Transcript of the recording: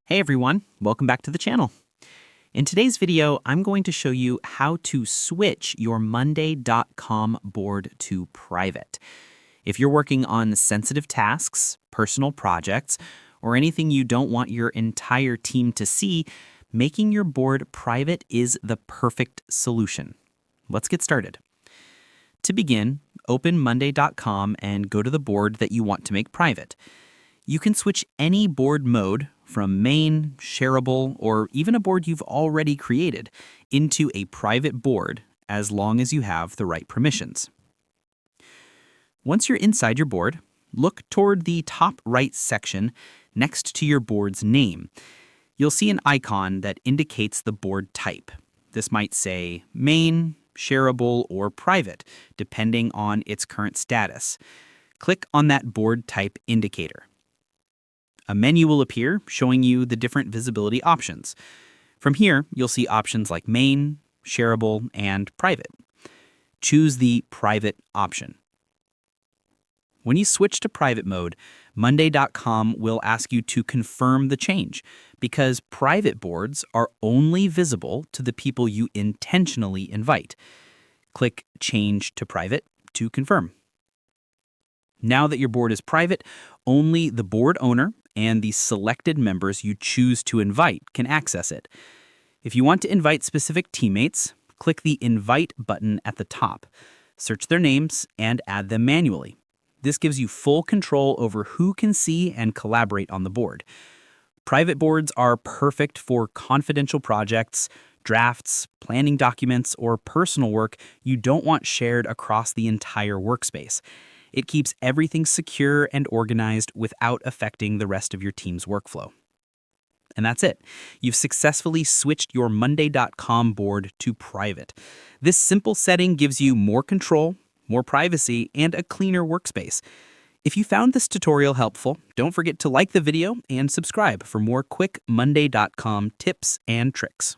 Hey everyone, welcome back to the channel. In today's video, I'm going to show you how to switch your Monday.com board to private. If you're working on sensitive tasks, personal projects, or anything you don't want your entire team to see, making your board private is the perfect solution. Let's get started. To begin, open Monday.com and go to the board that you want to make private. You can switch any board mode from main, shareable, or even a board you've already created into a private board as long as you have the right permissions. Once you're inside your board, look toward the top right section next to your board's name. You'll see an icon that indicates the board type. This might say main, shareable, or private, depending on its current status. Click on that board type indicator. A menu will appear showing you the different visibility options. From here, you'll see options like main, shareable, and private. Choose the private option. When you switch to private mode, Monday.com will ask you to confirm the change because private boards are only visible to the people you intentionally invite. Click Change to Private to confirm. Now that your board is private, only the board owner and the selected members you choose to invite can access it. If you want to invite specific teammates, click the Invite button at the top. Search their names and add them manually. This gives you full control over who can see and collaborate on the board. Private boards are perfect for confidential projects, drafts, planning documents, or personal work you don't want shared across the entire workspace. It keeps everything secure and organized without affecting the rest of your team's workflow. And that's it. You've successfully switched your Monday.com board to private. This simple setting gives you more control, more privacy, and a cleaner workspace. If you found this tutorial helpful, don't forget to like the video and subscribe for more quick Monday.com tips and tricks.